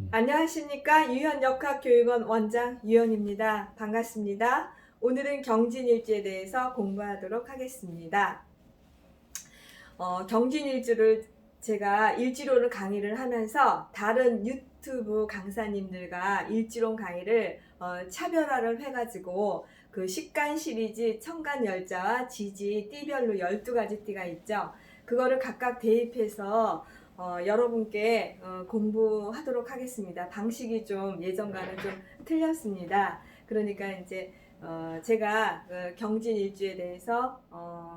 안녕하십니까. 유현역학교육원 원장 유현입니다. 반갑습니다. 오늘은 경진일주에 대해서 공부하도록 하겠습니다. 경진일주를 제가 일지론을 강의를 하면서 다른 유튜브 강사님들과 일지론 강의를 차별화를 해가지고 그 식간 시리즈 청간열자와 지지 띠별로 12가지 띠가 있죠. 그거를 각각 대입해서 여러분께 공부하도록 하겠습니다. 방식이 좀 예전과는 좀 틀렸습니다. 그러니까 이제 제가 경진일주에 대해서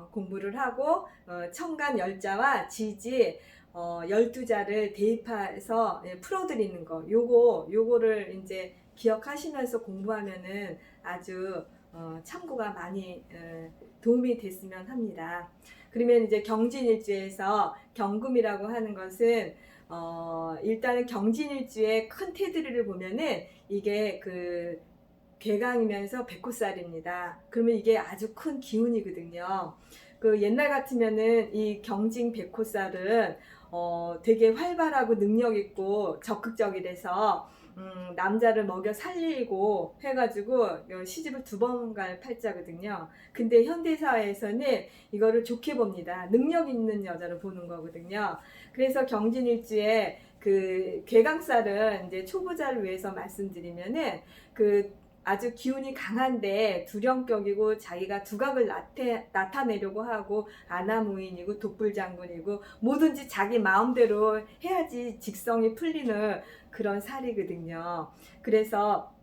공부를 하고 청간열자와 지지 12자를 대입해서 풀어드리는 거 요거를 이제 기억하시면서 공부하면은 아주 참고가 많이 도움이 됐으면 합니다. 그러면 이제 경진일주에서 경금이라고 하는 것은 일단은 경진일주의 큰 테두리를 보면은 이게 그 괴강이면서 백호살입니다. 그러면 이게 아주 큰 기운이거든요. 그 옛날 같으면은 이 경진 백호살은 되게 활발하고 능력 있고 적극적이라서 남자를 먹여 살리고 해가지고 시집을 2번 갈 팔자거든요. 근데 현대사회에서는 이거를 좋게 봅니다. 능력 있는 여자를 보는 거거든요. 그래서 경진일주에 그 괴강살은 이제 초보자를 위해서 말씀드리면은 그 아주 기운이 강한데 두령격이고 자기가 두각을 나타내려고 하고 아나무인이고 독불장군이고 뭐든지 자기 마음대로 해야지 직성이 풀리는 그런 살이거든요. 그래서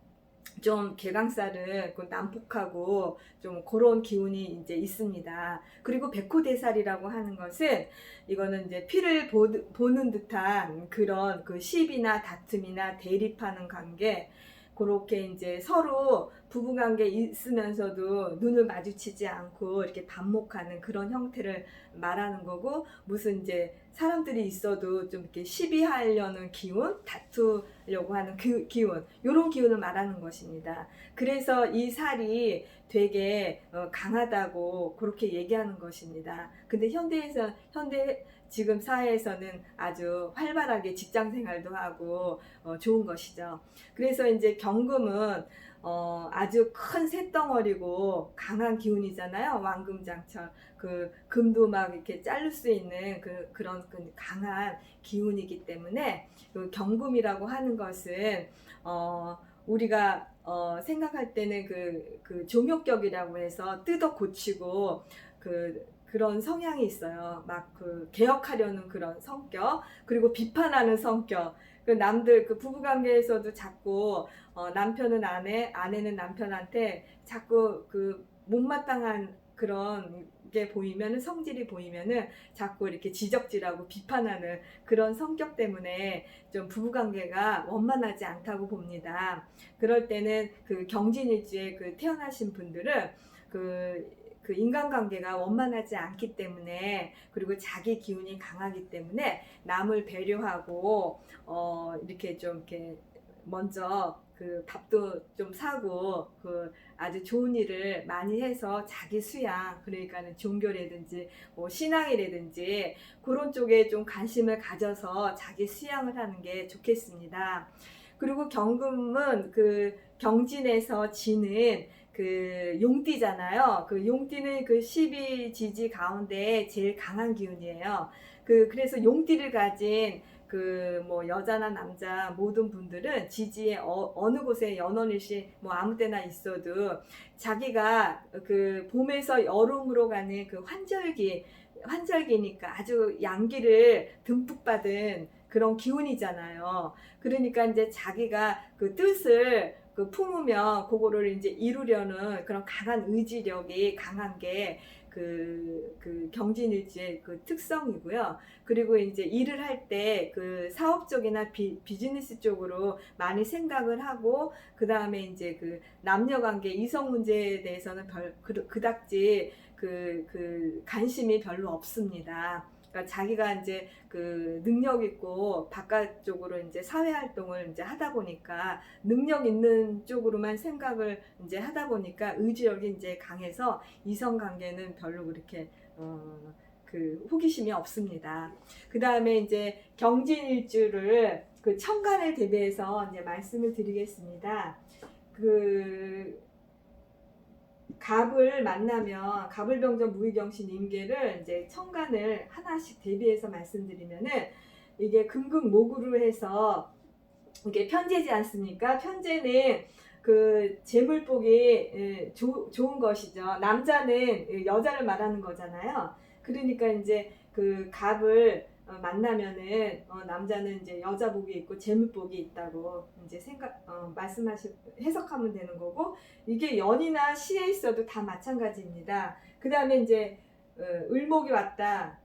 좀 개강살은 난폭하고 좀 그런 기운이 이제 있습니다. 그리고 백호대살이라고 하는 것은 이거는 이제 피를 보는 듯한 그런 그 시비나 다툼이나 대립하는 관계, 그렇게 이제 서로 부부관계 있으면서도 눈을 마주치지 않고 이렇게 반목하는 그런 형태를 말하는 거고, 무슨 이제 사람들이 있어도 좀 이렇게 시비하려는 기운, 다투려고 하는 그 기운, 이런 기운을 말하는 것입니다. 그래서 이 살이 되게 강하다고 그렇게 얘기하는 것입니다. 근데 현대 지금 사회에서는 아주 활발하게 직장 생활도 하고 좋은 것이죠. 그래서 이제 경금은 아주 큰 쇳덩어리고 강한 기운이잖아요. 왕금장처럼 그 금도 막 이렇게 자를 수 있는 그런 강한 기운이기 때문에 그 경금이라고 하는 것은 우리가 생각할 때는 그 종욕격이라고 해서 뜯어 고치고 그런 성향이 있어요. 막 그 개혁하려는 그런 성격, 그리고 비판하는 성격. 그 남들 그 부부관계에서도 자꾸 남편은 아내는 남편한테 자꾸 그 못마땅한 그런 게 보이면은, 성질이 보이면은 자꾸 이렇게 지적질하고 비판하는 그런 성격 때문에 좀 부부관계가 원만하지 않다고 봅니다. 그럴 때는 그 경진일주에 그 태어나신 분들은 그 인간관계가 원만하지 않기 때문에, 그리고 자기 기운이 강하기 때문에 남을 배려하고 이렇게 좀 이렇게 먼저 그 밥도 좀 사고 그 아주 좋은 일을 많이 해서 자기 수양, 그러니까는 종교라든지 뭐 신앙이라든지 그런 쪽에 좀 관심을 가져서 자기 수양을 하는 게 좋겠습니다. 그리고 경금은 그 경진에서 지는 그 용띠잖아요. 그 용띠는 그 12지지 가운데 제일 강한 기운이에요. 그래서 용띠를 가진 그 뭐 여자나 남자 모든 분들은 지지에 어느 곳에 연원일시 뭐 아무 때나 있어도 자기가 그 봄에서 여름으로 가는 그 환절기니까 아주 양기를 듬뿍 받은 그런 기운이잖아요. 그러니까 이제 자기가 그 뜻을 품으면 그거를 이제 이루려는 그런 강한 의지력이 강한 게 그 경진일주의 그 특성이고요. 그리고 이제 일을 할 때 그 사업 쪽이나 비즈니스 쪽으로 많이 생각을 하고, 그 다음에 이제 그 남녀 관계, 이성 문제에 대해서는 그닥지 그 관심이 별로 없습니다. 그러니까 자기가 이제 그 능력 있고 바깥쪽으로 이제 사회 활동을 이제 하다 보니까 능력 있는 쪽으로만 생각을 이제 하다 보니까 의지력이 이제 강해서 이성 관계는 별로 그렇게 그 호기심이 없습니다. 그 다음에 이제 경진일주를 그 천간을 대비해서 이제 말씀을 드리겠습니다. 그 갑을 만나면 갑을병전 무의경신 임계를 이제 천간을 하나씩 대비해서 말씀드리면은 이게 금극목으로 해서 이게 편제지 않습니까? 편제는 그 재물복이 좋은 것이죠. 남자는 여자를 말하는 거잖아요. 그러니까 이제 그 갑을 만나면은 남자는 이제 여자복이 있고 재물복이 있다고 이제 해석하면 되는 거고, 이게 연이나 시에 있어도 다 마찬가지입니다. 그 다음에 이제 을목이 왔다.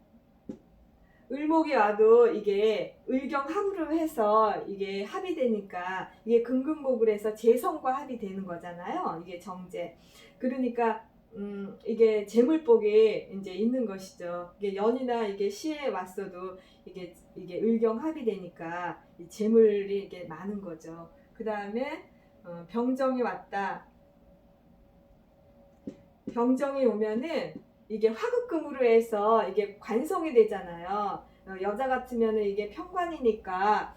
을목이 와도 이게 을경합으로 해서 이게 합이 되니까 이게 금금목을 해서 재성과 합이 되는 거잖아요. 이게 정제. 그러니까 이게 재물복이 이제 있는 것이죠. 이게 연이나 이게 시에 왔어도 이게 을경합이 되니까 이 재물이 이게 많은 거죠. 그 다음에 병정이 왔다. 병정이 오면은 이게 화극금으로 해서 이게 관성이 되잖아요. 여자 같으면은 이게 편관이니까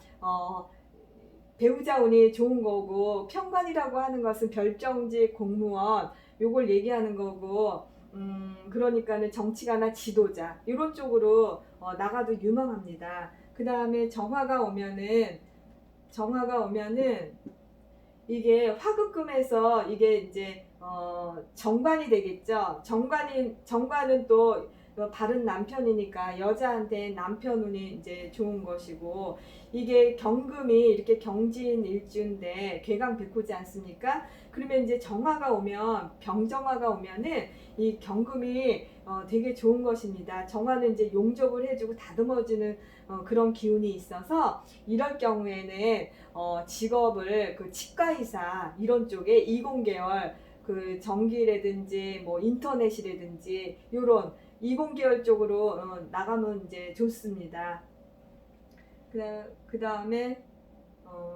배우자 운이 좋은 거고, 편관이라고 하는 것은 별정직, 공무원 요걸 얘기하는 거고, 그러니까는 정치가나 지도자 이런 쪽으로 나가도 유망합니다. 그 다음에 정화가 오면은 이게 화극금에서 이게 이제 정관이 되겠죠. 정관은 또 바른 남편이니까 여자한테 남편 운이 이제 좋은 것이고, 이게 경금이 이렇게 경진일주인데 괴강백호지 않습니까? 그러면 이제 정화가 오면, 병정화가 오면은 이 경금이 되게 좋은 것입니다. 정화는 이제 용접을 해주고 다듬어주는 그런 기운이 있어서, 이럴 경우에는 직업을 그 치과의사 이런 쪽에 이공계열 그 전기라든지 뭐 인터넷이라든지 요런 이공계열 쪽으로 나가면 이제 좋습니다. 그 다음에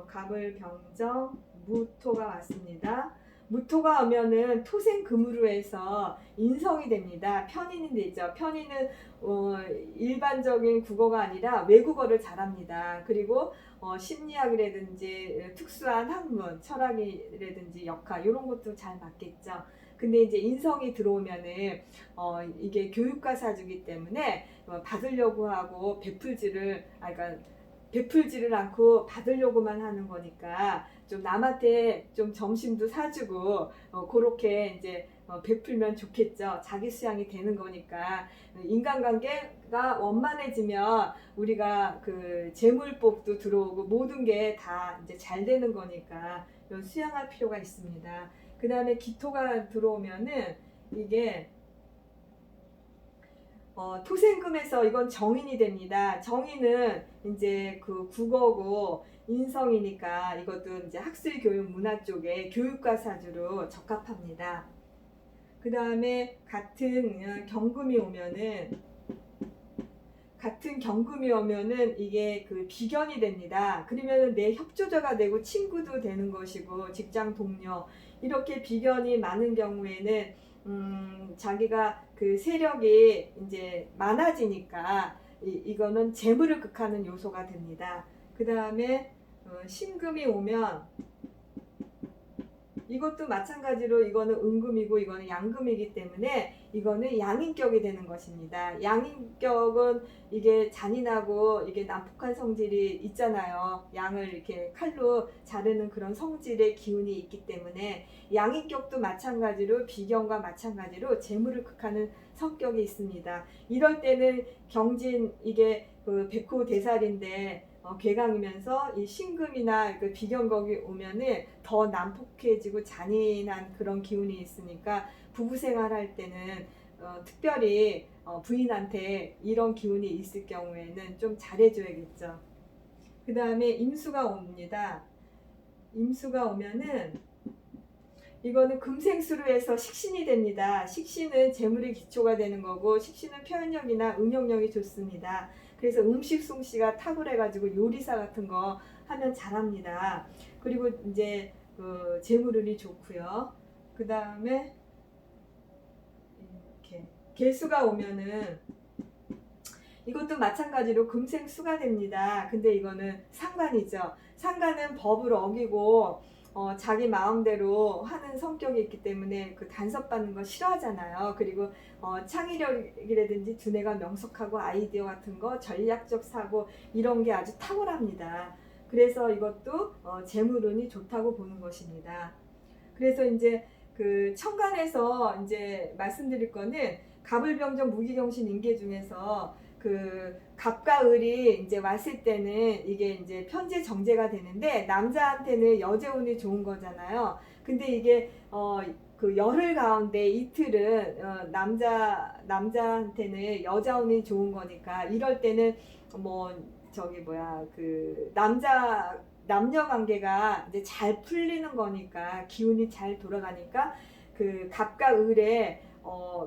갑을병정 무토가 왔습니다. 무토가 오면은 토생금으로 해서 인성이 됩니다. 편인이 되죠. 편인은 일반적인 국어가 아니라 외국어를 잘합니다. 그리고 심리학이라든지 특수한 학문, 철학이라든지 역학 이런 것도 잘 맞겠죠. 근데 이제 인성이 들어오면은 이게 교육과 사주기 때문에 받으려고 하고 그러니까 베풀지를 않고 받으려고만 하는 거니까 좀 남한테 좀 점심도 사주고 그렇게 이제 베풀면 좋겠죠. 자기 수양이 되는 거니까. 인간관계가 원만해지면 우리가 그 재물복도 들어오고 모든 게 다 이제 잘 되는 거니까 수양할 필요가 있습니다. 그 다음에 기토가 들어오면은 이게 토생금에서 이건 정인이 됩니다. 정인은 이제 그 국어고 인성이니까 이것도 이제 학술 교육 문화 쪽에 교육과 사주로 적합합니다. 그 다음에 같은 경금이 오면은 이게 그 비견이 됩니다. 그러면은 내 협조자가 되고 친구도 되는 것이고 직장 동료 이렇게 비견이 많은 경우에는 자기가 그 세력이 이제 많아지니까 이거는 재물을 극하는 요소가 됩니다. 그 다음에 신금이 오면 이것도 마찬가지로 이거는 음금이고 이거는 양금이기 때문에 이거는 양인격이 되는 것입니다. 양인격은 이게 잔인하고 이게 난폭한 성질이 있잖아요. 양을 이렇게 칼로 자르는 그런 성질의 기운이 있기 때문에 양인격도 마찬가지로 비견과 마찬가지로 재물을 극하는 성격이 있습니다. 이럴 때는 경진 이게 그 백호대살인데 괴강이면서 이 신금이나 그 비견격이 오면은 더 난폭해지고 잔인한 그런 기운이 있으니까 부부 생활할 때는 특별히 부인한테 이런 기운이 있을 경우에는 좀 잘해줘야겠죠. 그 다음에 임수가 옵니다. 임수가 오면은 이거는 금생수로 해서 식신이 됩니다. 식신은 재물의 기초가 되는 거고, 식신은 표현력이나 응용력이 좋습니다. 그래서 음식 솜씨가 탁월해가지고 요리사 같은 거 하면 잘합니다. 그리고 이제 그 재물운이 좋고요. 그 다음에 이렇게 개수가 오면은 이것도 마찬가지로 금생수가 됩니다. 근데 이거는 상관이죠. 상관은 법을 어기고 자기 마음대로 하는 성격이 있기 때문에 그 간섭받는 거 싫어하잖아요. 그리고 창의력이라든지 두뇌가 명석하고 아이디어 같은 거, 전략적 사고 이런 게 아주 탁월합니다. 그래서 이것도 재물운이 좋다고 보는 것입니다. 그래서 이제 그 천간에서 이제 말씀드릴 거는 갑을병정 무기경신 인계 중에서 그 갑과 을이 이제 왔을 때는 이게 이제 편제 정제가 되는데 남자한테는 여재운이 좋은 거잖아요. 근데 이게 그 열흘 가운데 이틀은 남자한테는 여자운이 좋은 거니까 이럴 때는 뭐 저기 뭐야 그 남녀 관계가 이제 잘 풀리는 거니까 기운이 잘 돌아가니까 그 갑과 을의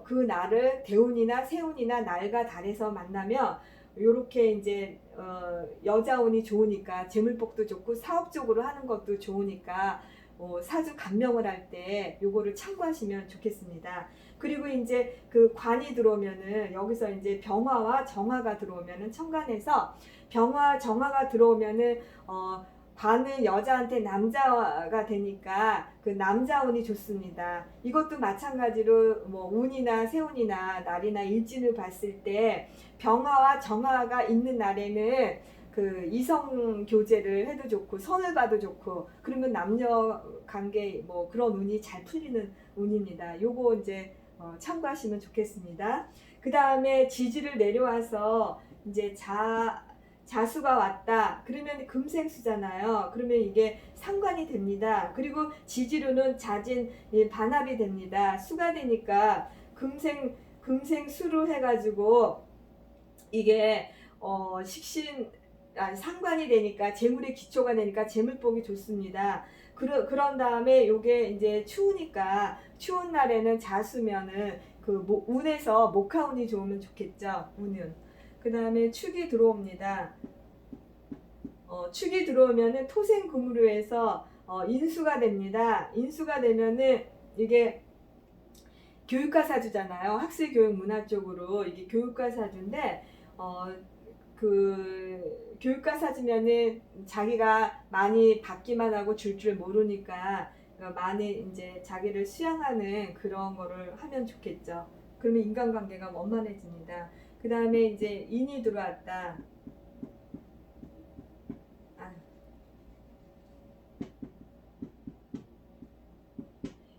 그 날을 대운이나 세운이나 날과 달에서 만나면 요렇게 이제 여자운이 좋으니까 재물복도 좋고 사업적으로 하는 것도 좋으니까 사주 감명을 할 때 요거를 참고하시면 좋겠습니다. 그리고 이제 그 관이 들어오면은 여기서 이제 병화와 정화가 들어오면은 천간에서 병화 정화가 들어오면은 관은 여자한테 남자가 되니까 그 남자운이 좋습니다. 이것도 마찬가지로 뭐 운이나 세운이나 날이나 일진을 봤을 때 병화와 정화가 있는 날에는 그 이성 교제를 해도 좋고 선을 봐도 좋고 그러면 남녀 관계 뭐 그런 운이 잘 풀리는 운입니다. 요거 이제 참고하시면 좋겠습니다. 그 다음에 지지를 내려와서 이제 자수가 왔다. 그러면 금생수잖아요. 그러면 이게 상관이 됩니다. 그리고 지지로는 자진 반합이 됩니다. 수가 되니까 금생수로 해가지고 이게 상관이 되니까 재물의 기초가 되니까 재물복이 좋습니다. 그런 다음에 요게 이제 추우니까 추운 날에는 자수면은 그 운에서 목화운이 좋으면 좋겠죠. 운은. 그 다음에 축이 들어옵니다. 축이 들어오면은 토생금으로 해서 인수가 됩니다. 인수가 되면은 이게 교육과 사주잖아요. 학술 교육 문화 쪽으로 이게 교육과 사주인데 그 교육과 사주면은 자기가 많이 받기만 하고 줄 모르니까 많이 이제 자기를 수양하는 그런 거를 하면 좋겠죠. 그러면 인간관계가 원만해집니다. 그 다음에 이제 인이 들어왔다.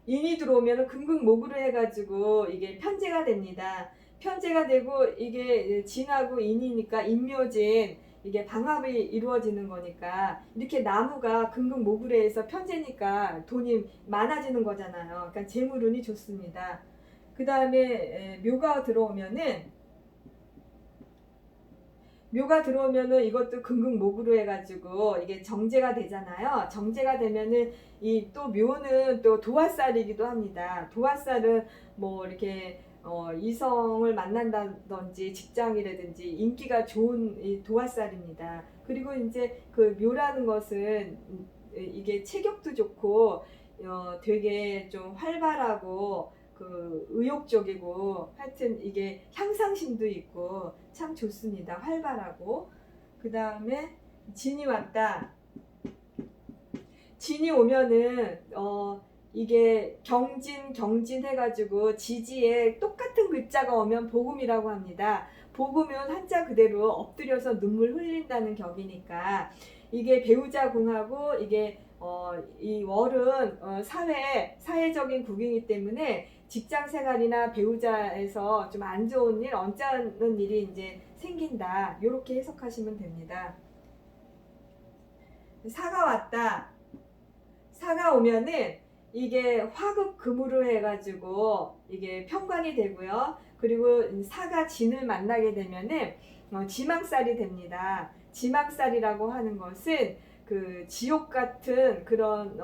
인이 들어오면 금극목으로 해가지고 이게 편제가 됩니다. 편제가 되고 이게 진하고 인이니까 인묘진 이게 방합이 이루어지는 거니까 이렇게 나무가 금극목으로 해서 편제니까 돈이 많아지는 거잖아요. 그러니까 재물운이 좋습니다. 그 다음에 묘가 들어오면은 이것도 금극목으로 해가지고 이게 정제가 되잖아요. 정제가 되면은 이 또 묘는 또 도화살이기도 합니다. 도화살은 뭐 이렇게 이성을 만난다든지 직장이라든지 인기가 좋은 이 도화살입니다. 그리고 이제 그 묘라는 것은 이게 체격도 좋고 되게 좀 활발하고 그 의욕적이고 하여튼 이게 향상심도 있고 참 좋습니다. 활발하고 그 다음에 진이 왔다. 진이 오면은 이게 경진 해가지고 지지에 똑같은 글자가 오면 복음이라고 합니다. 복음은 한자 그대로 엎드려서 눈물 흘린다는 격이니까 이게 배우자궁하고 이게 이 월은 사회적인 국이기 때문에 직장 생활이나 배우자에서 좀 안 좋은 일, 언짢은 일이 이제 생긴다. 이렇게 해석하시면 됩니다. 사가 왔다. 사가 오면은 이게 화극금으로 해가지고 이게 편관이 되고요. 그리고 사가 진을 만나게 되면은 지망살이 됩니다. 지망살이라고 하는 것은 그 지옥 같은 그런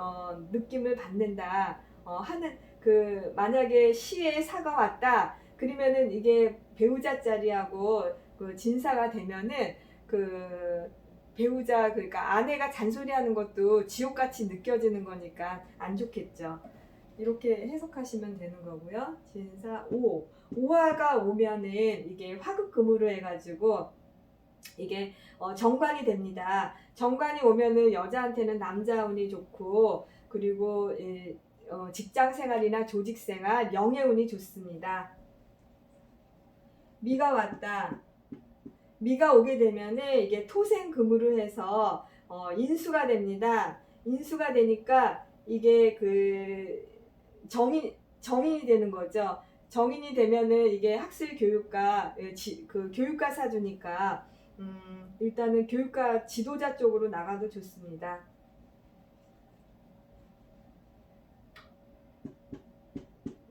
느낌을 받는다 하는 그 만약에 시에 사가 왔다 그러면은 이게 배우자 자리하고 그 진사가 되면은 그 배우자 그러니까 아내가 잔소리하는 것도 지옥같이 느껴지는 거니까 안 좋겠죠. 이렇게 해석하시면 되는 거고요. 진사 5. 오화가 오면은 이게 화극금으로 해가지고 이게 정관이 됩니다. 정관이 오면은 여자한테는 남자 운이 좋고 그리고 직장 생활이나 조직 생활, 명예 운이 좋습니다. 미가 왔다. 미가 오게 되면은 이게 토생금으로 해서 인수가 됩니다. 인수가 되니까 이게 그 정인이 되는 거죠. 정인이 되면은 이게 학술 교육과 그 교육과 사주니까 일단은 교육과 지도자 쪽으로 나가도 좋습니다.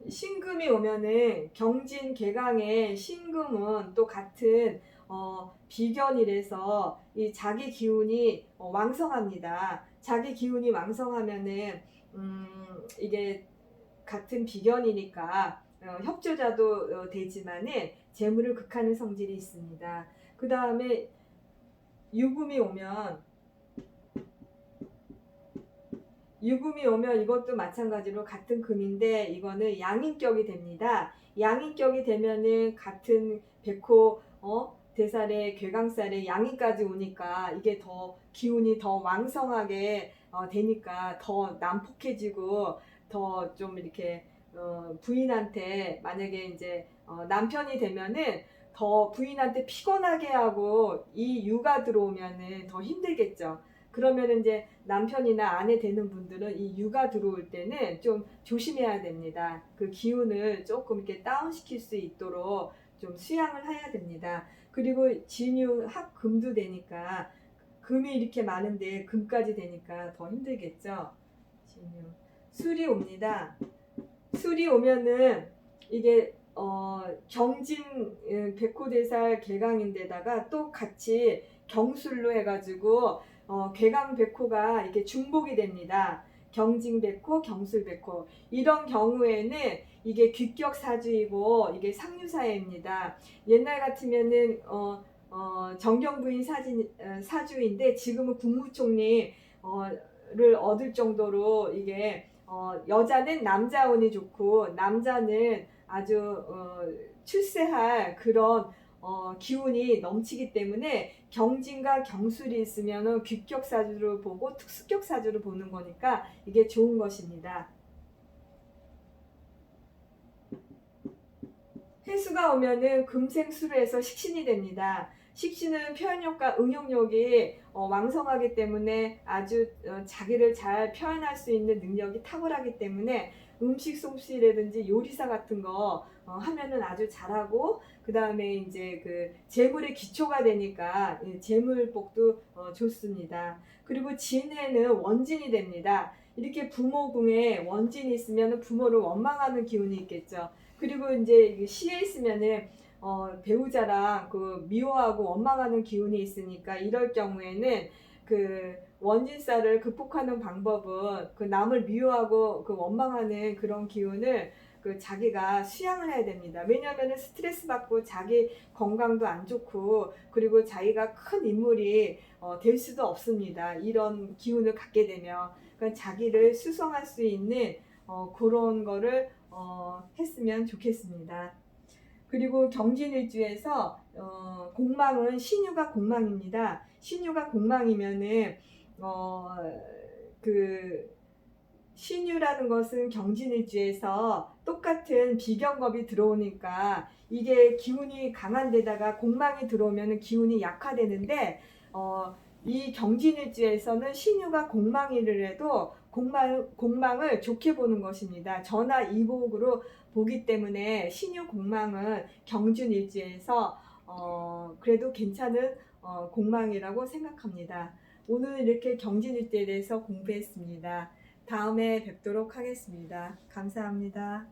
신금이 오면은 경진 개강의 신금은 또 같은 비견이라서 이 자기 기운이 왕성합니다. 자기 기운이 왕성하면은 이게 같은 비견이니까 협조자도 되지만은 재물을 극하는 성질이 있습니다. 그 다음에 유금이 오면 이것도 마찬가지로 같은 금인데 이거는 양인격이 됩니다. 양인격이 되면은 같은 백호 대살에 괴강살에 양인까지 오니까 이게 더 기운이 더 왕성하게 되니까 더 난폭해지고 더 좀 이렇게 부인한테 만약에 이제 남편이 되면은 더 부인한테 피곤하게 하고 이 유가 들어오면은 더 힘들겠죠. 그러면 이제 남편이나 아내 되는 분들은 이 유가 들어올 때는 좀 조심해야 됩니다. 그 기운을 조금 이렇게 다운시킬 수 있도록 좀 수양을 해야 됩니다. 그리고 진유 합금도 되니까 금이 이렇게 많은데 금까지 되니까 더 힘들겠죠. 진유 술이 옵니다. 술이 오면은 이게 경진 백호대살 개강인데다가 또 같이 경술로 해가지고 괴강백호가 이게 중복이 됩니다. 경징백호, 경술백호 이런 경우에는 이게 귀격사주이고 이게 상류사회입니다. 옛날 같으면은 정경부인 사주인데 지금은 국무총리를 얻을 정도로 이게 여자는 남자운이 좋고 남자는 아주 출세할 그런 기운이 넘치기 때문에 경진과 경술이 있으면 귀격사주를 보고 특수격사주를 보는 거니까 이게 좋은 것입니다. 해수가 오면은 금생수로해서 식신이 됩니다. 식신은 표현력과 응용력이 왕성하기 때문에 아주 자기를 잘 표현할 수 있는 능력이 탁월하기 때문에 음식 솜씨라든지 요리사 같은 거 하면은 아주 잘하고 그 다음에 이제 그 재물의 기초가 되니까 재물복도 좋습니다. 그리고 진해는 원진이 됩니다. 이렇게 부모궁에 원진이 있으면 부모를 원망하는 기운이 있겠죠. 그리고 이제 시에 있으면은 배우자랑 그 미워하고 원망하는 기운이 있으니까 이럴 경우에는 그 원진살을 극복하는 방법은 그 남을 미워하고 그 원망하는 그런 기운을 그 자기가 수양을 해야 됩니다. 왜냐하면 스트레스 받고 자기 건강도 안 좋고 그리고 자기가 큰 인물이 될 수도 없습니다. 이런 기운을 갖게 되면 그러니까 자기를 수성할 수 있는 그런 거를 했으면 좋겠습니다. 그리고 경진일주에서 공망은 신유가 공망입니다. 신유가 공망이면은 그 신유라는 것은 경진일주에서 똑같은 비경겁이 들어오니까 이게 기운이 강한 데다가 공망이 들어오면 기운이 약화되는데 이 경진일주에서는 신유가 공망이를 해도 공망을 좋게 보는 것입니다. 전화 이복으로 보기 때문에 신유 공망은 경준일주에서 그래도 괜찮은 공망이라고 생각합니다. 오늘 이렇게 경진일주에 대해서 공부했습니다. 다음에 뵙도록 하겠습니다. 감사합니다.